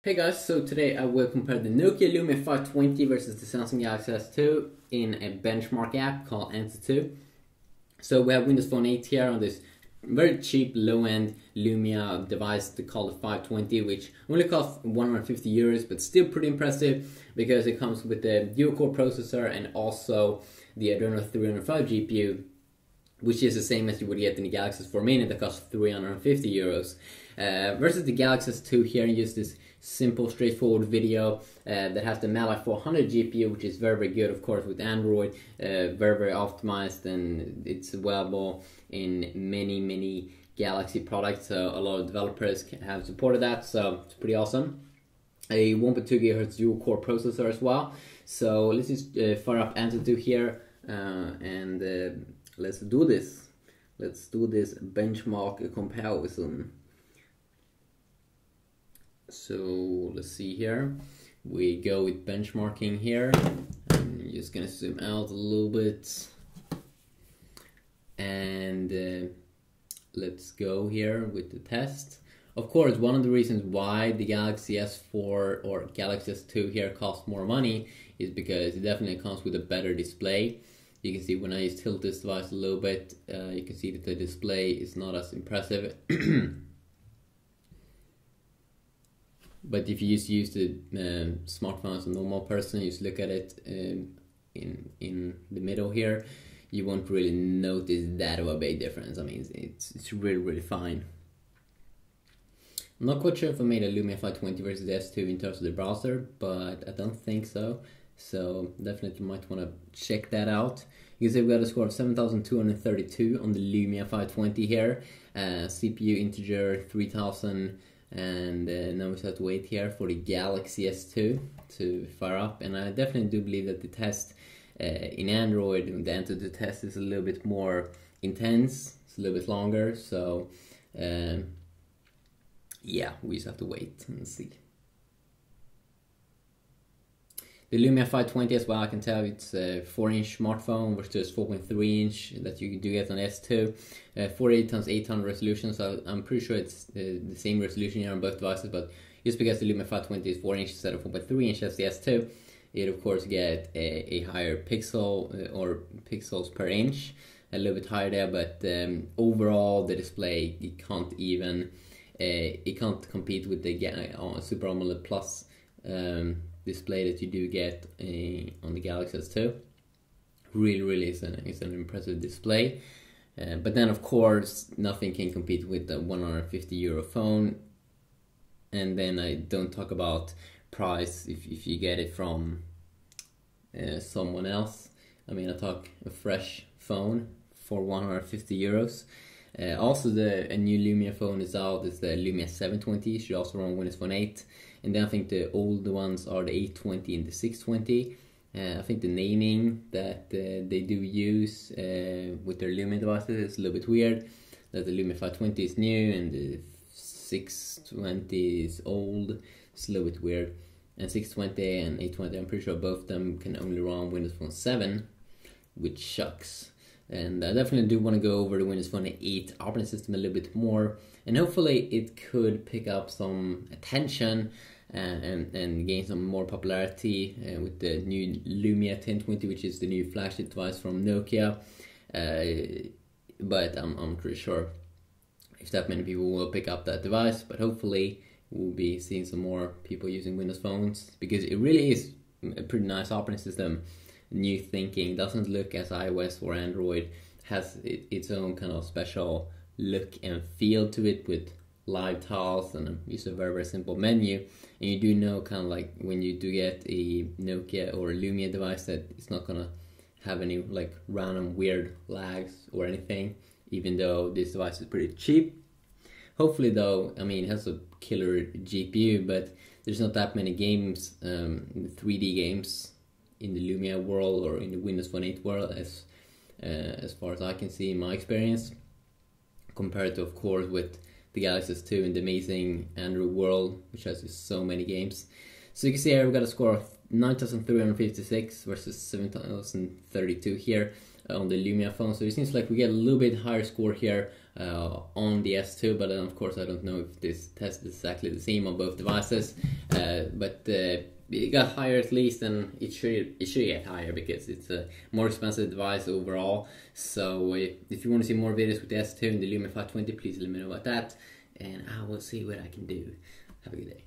Hey guys, so today I will compare the Nokia Lumia 520 versus the Samsung Galaxy S2 in a benchmark app called Antutu. So we have Windows Phone 8 here on this very cheap low-end Lumia device called the 520, which only costs 150 euros, but still pretty impressive because it comes with the dual-core processor and also the Adreno 305 GPU, which is the same as you would get in the Galaxy S4 Mini that costs 350 euros. Versus the Galaxy S2 here, use this simple, straightforward video that has the Mali 400 GPU, which is very good, of course, with Android, very optimized, and it's available in many Galaxy products. So a lot of developers have supported that, so it's pretty awesome. A 1.2 GHz dual-core processor as well. So let's just fire up Antutu here and let's do this. Let's do this benchmark comparison. So let's see here. We go with benchmarking here. I'm just gonna zoom out a little bit. And let's go here with the test. Of course, one of the reasons why the Galaxy S4 or Galaxy S2 here costs more money is because it definitely comes with a better display. You can see when I just tilt this device a little bit, you can see that the display is not as impressive. But if you just use the smartphone as a normal person, you just look at it in the middle here, you won't really notice that of a big difference. I mean, it's really fine. I'm not quite sure if I made a Lumia 520 versus the S2 in terms of the browser, but I don't think so. So definitely might want to check that out. You can see we got a score of 7,232 on the Lumia 520 here. CPU integer 3000, and now we just have to wait here for the Galaxy S2 to fire up. And I definitely do believe that the test in Android, the Antutu test, is a little bit more intense. It's a little bit longer. So yeah, we just have to wait and see. The Lumia 520 as well, I can tell it's a 4-inch smartphone versus 4.3-inch that you do get on S2. 48x800 resolution, so I'm pretty sure it's the same resolution here on both devices, but just because the Lumia 520 is 4-inch instead of 4.3-inch as the S2, it of course get a higher pixel or pixels per inch, a little bit higher there, but overall the display, it can't compete with the Super AMOLED Plus display that you do get on the Galaxy S2. Really is an impressive display. But then of course nothing can compete with the 150 euro phone. And then I don't talk about price if you get it from someone else. I mean, I talk a fresh phone for 150 euros. Also, a new Lumia phone is out. It's the Lumia 720. It should also run Windows Phone 8. And then I think the older ones are the 820 and the 620. I think the naming that they do use with their Lumia devices is a little bit weird. That the Lumia 520 is new and the 620 is old. It's a little bit weird. And 620 and 820, I'm pretty sure both of them can only run Windows Phone 7, which sucks. And I definitely do want to go over the Windows Phone 8 operating system a little bit more, and hopefully it could pick up some attention and gain some more popularity with the new Lumia 1020, which is the new flagship device from Nokia. But I'm pretty sure if that many people will pick up that device, but hopefully we'll be seeing some more people using Windows phones, because it really is a pretty nice operating system. New thinking, doesn't look as iOS or Android, has its own kind of special look and feel to it with live tiles and just a very simple menu. And you do know, kind of like when you do get a Nokia or a Lumia device, that it's not gonna have any like random weird lags or anything, even though this device is pretty cheap. Hopefully though, I mean, it has a killer GPU, but there's not that many games, 3D games in the Lumia world or in the Windows Phone 8 world as far as I can see in my experience, compared to, of course, with the Galaxy S2 and the amazing Android world, which has just so many games. So you can see here we've got a score of 9,356 versus 7,032 here on the Lumia phone. So it seems like we get a little bit higher score here on the S2, but then of course I don't know if this test is exactly the same on both devices. But it got higher at least, and it should get higher because it's a more expensive device overall. So if you want to see more videos with the S2 and the Lumia 520, please let me know about that, and I will see what I can do. Have a good day.